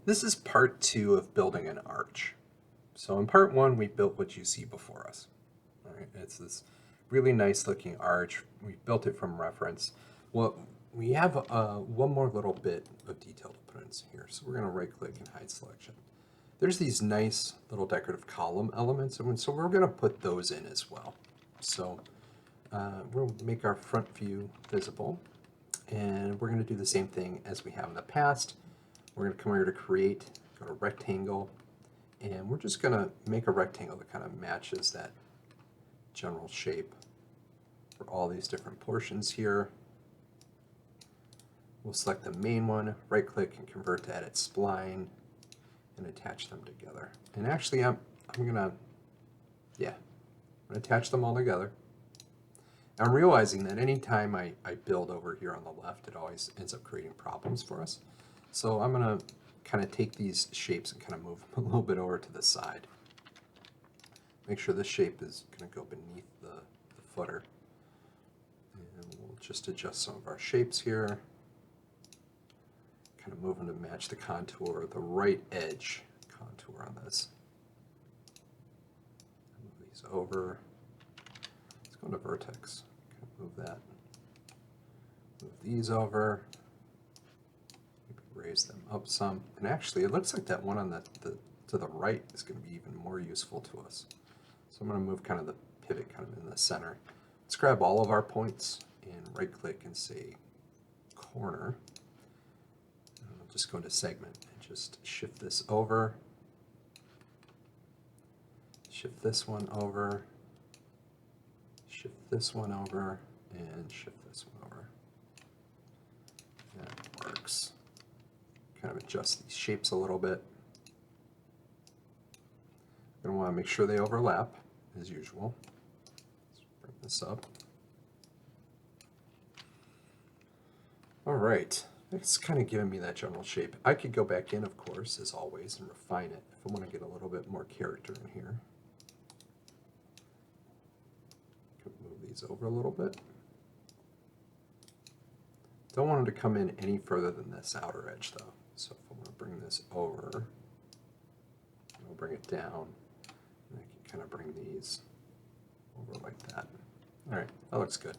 This is part 2 of building an arch. So in part 1, we built what you see before us. All right, it's this really nice looking arch. We built it from reference. Well, we have one more little bit of detail to put in here. So we're going to right click and hide selection. There's these nice little decorative column elements, and so we're going to put those in as well. So we'll make our front view visible, and we're going to do the same thing as we have in the past. We're going to come here to create, go to rectangle, and we're just going to make a rectangle that kind of matches that general shape for all these different portions here. We'll select the main one, right click and convert to edit spline, and attach them together. And actually I'm gonna attach them all together. I'm realizing that anytime I build over here on the left, it always ends up creating problems for us. So I'm gonna kind of take these shapes and kind of move them a little bit over to the side. Make sure this shape is gonna go beneath the footer. And we'll just adjust some of our shapes here. Kind of move them to match the contour, the right edge contour on this. Move these over. Let's go into Vertex. Kind of move that. Move these over. Maybe raise them up some. And actually, it looks like that one on to the right is going to be even more useful to us. So I'm going to move kind of the pivot kind of in the center. Let's grab all of our points and right click and say corner. Just go into segment and just shift this over, shift this one over, shift this one over, and shift this one over. That works. Kind of adjust these shapes a little bit. You're going to want to make sure they overlap as usual. Let's bring this up. All right. It's kind of giving me that general shape. I could go back in, of course, as always, and refine it if I want to get a little bit more character in here. Could move these over a little bit. Don't want them to come in any further than this outer edge, though. So if I want to bring this over, I'll bring it down, and I can kind of bring these over like that. All right, that looks good.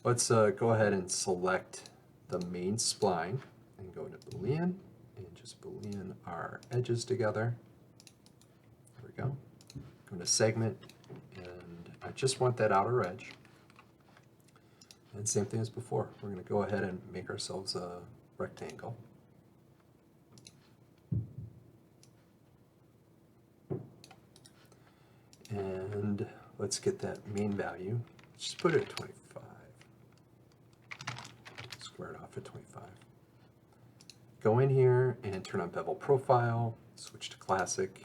Let's go ahead and select the main spline and go into Boolean and just Boolean our edges together. There we go. Go into segment, and I just want that outer edge. And same thing as before. We're going to go ahead and make ourselves a rectangle. And let's get that main value. Let's just put it at 25. Square it off at 25. Go in here and turn on Bevel Profile, switch to Classic,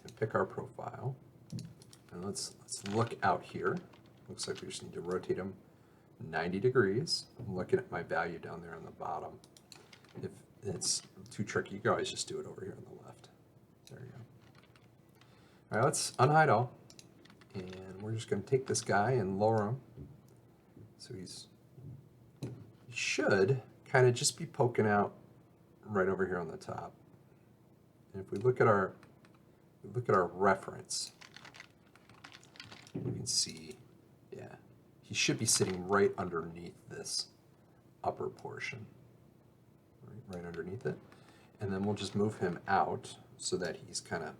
and pick our profile. And let's look out here. Looks like we just need to rotate them 90 degrees. I'm looking at my value down there on the bottom. If it's too tricky, you can always just do it over here on the left. There you go. All right, let's unhide all. And we're just going to take this guy and lower him. So he should kind of just be poking out right over here on the top. And if we look at our reference, we can see, yeah, he should be sitting right underneath this upper portion, right underneath it. And then we'll just move him out so that he's kind of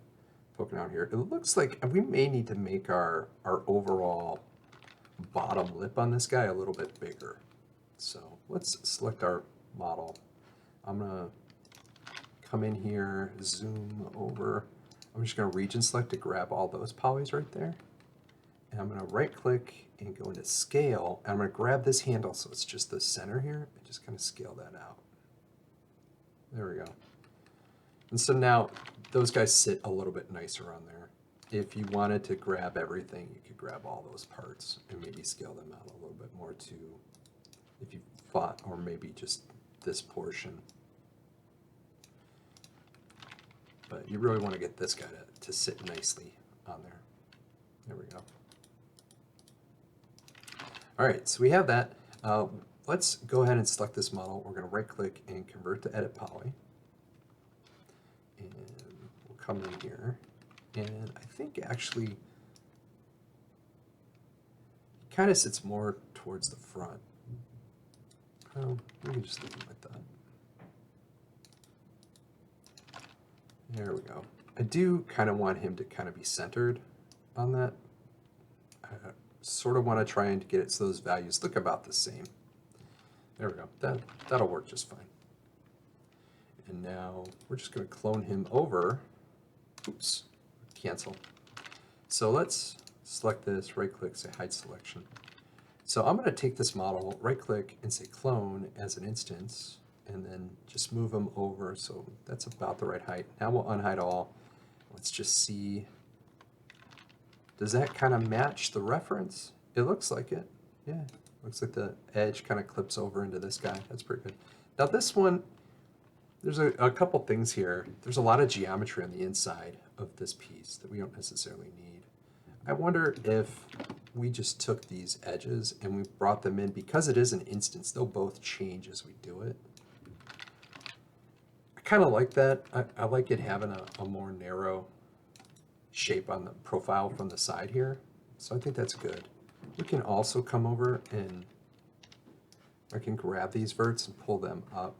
poking out here. It looks like we may need to make our overall bottom lip on this guy a little bit bigger. So let's select our model. I'm going to come in here, zoom over. I'm just going to region select to grab all those polys right there. And I'm going to right click and go into scale. And I'm going to grab this handle so it's just the center here and just kind of scale that out. There we go. And so now those guys sit a little bit nicer on there. If you wanted to grab everything, you could grab all those parts and maybe scale them out a little bit more too. If you thought, or maybe just this portion. But you really want to get this guy to sit nicely on there. There we go. All right, so we have that. Let's go ahead and select this model. We're going to right click and convert to edit poly. come in here, and I think actually he kind of sits more towards the front. Oh, we can just leave him like that. There we go. I do kind of want him to kind of be centered on that. I sort of want to try and get it so those values look about the same. There we go. That'll work just fine. And now we're just going to clone him over. Oops, cancel. So let's select this, right click, say hide selection. So I'm going to take this model, right click, and say clone as an instance, and then just move them over. So that's about the right height. Now we'll unhide all. Let's just see. Does that kind of match the reference? It looks like it. Yeah, looks like the edge kind of clips over into this guy. That's pretty good. Now this one, there's a couple things here. There's a lot of geometry on the inside of this piece that we don't necessarily need. I wonder if we just took these edges and we brought them in. Because it is an instance, they'll both change as we do it. I kind of like that. I like it having a more narrow shape on the profile from the side here. So I think that's good. We can also come over and I can grab these verts and pull them up.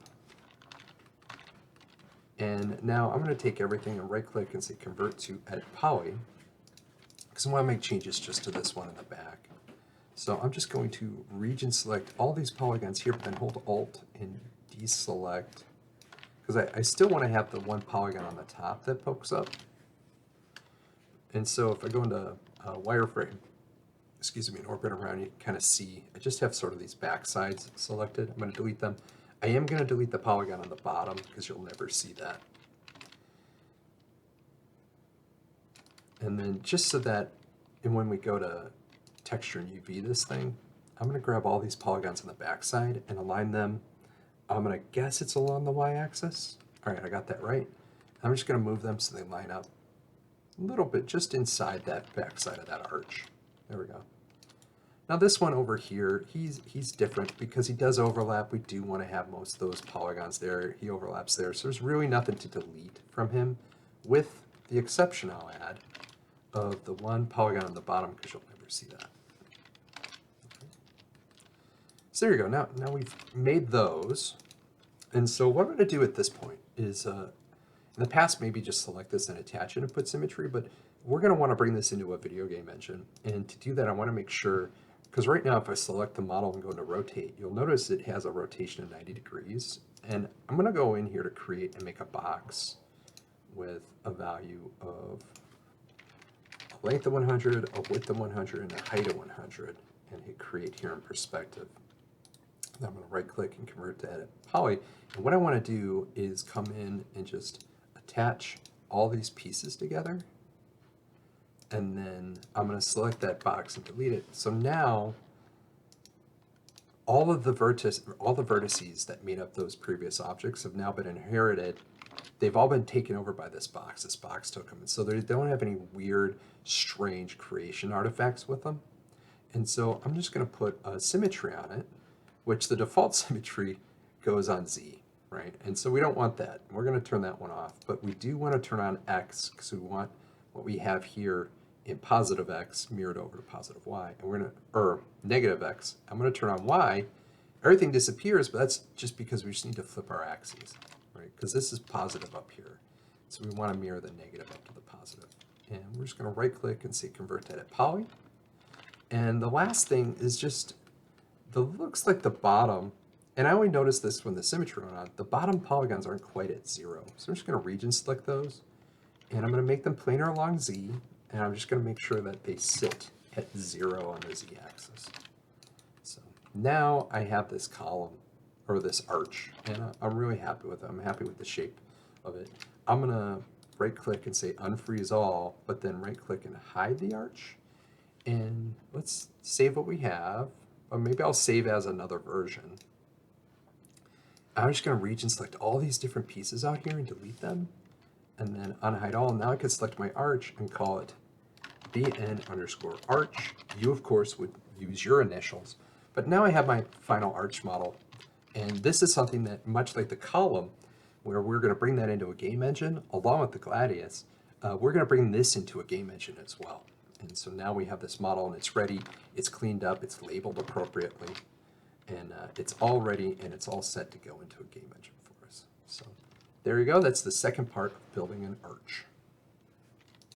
And now I'm going to take everything and right click and say convert to edit poly, because I want to make changes just to this one in the back. So I'm just going to region select all these polygons here, but then hold Alt and deselect, because I still want to have the one polygon on the top that pokes up. And so if I go into wireframe, excuse me, and orbit around, you kind of see I just have sort of these back sides selected. I'm going to delete them. I am going to delete the polygon on the bottom because you'll never see that. And then just so that, and when we go to texture and UV this thing, I'm going to grab all these polygons on the back side and align them. I'm going to guess it's along the y-axis. All right, I got that right. I'm just going to move them so they line up a little bit just inside that back side of that arch. There we go. Now this one over here, he's different because he does overlap. We do want to have most of those polygons there. He overlaps there, so there's really nothing to delete from him, with the exception I'll add of the one polygon on the bottom, because you'll never see that. Okay. So there you go. Now we've made those. And so what I'm going to do at this point is, in the past, maybe just select this and attach it and put symmetry, but we're going to want to bring this into a video game engine. And to do that, I want to make sure, because right now if I select the model and go to rotate, you'll notice it has a rotation of 90 degrees. And I'm going to go in here to create and make a box with a value of a length of 100, a width of 100, and a height of 100, and hit create here in perspective. Then I'm going to right click and convert to edit poly. And what I want to do is come in and just attach all these pieces together. And then I'm going to select that box and delete it. So now all the vertices that made up those previous objects have now been inherited. They've all been taken over by this box. This box took them. And so they don't have any weird, strange creation artifacts with them. And so I'm just going to put a symmetry on it, which the default symmetry goes on Z, right? And so we don't want that. We're going to turn that one off. But we do want to turn on X, because we want what we have here in positive X mirrored over to positive Y. And we're going to, or negative X. I'm going to turn on Y. Everything disappears, but that's just because we just need to flip our axes, right? Because this is positive up here. So we want to mirror the negative up to the positive. And we're just going to right click and say convert to edit poly. And the last thing is just, looks like the bottom, and I only noticed this when the symmetry went on, the bottom polygons aren't quite at 0. So I'm just going to region select those, and I'm going to make them planar along Z, and I'm just going to make sure that they sit at 0 on the Z axis. So now I have this column, or this arch, and I'm really happy with it. I'm happy with the shape of it. I'm going to right click and say unfreeze all, but then right click and hide the arch. And let's save what we have, or maybe I'll save as another version. I'm just going to region select all these different pieces out here and delete them, and then unhide all. Now I could select my arch and call it bn_arch. You, of course, would use your initials, but now I have my final arch model. And this is something that, much like the column, where we're going to bring that into a game engine along with the Gladius, we're going to bring this into a game engine as well. And so now we have this model and it's ready, it's cleaned up, it's labeled appropriately, and it's all ready and it's all set to go into a game engine for us. So there you go, that's the second part of building an arch.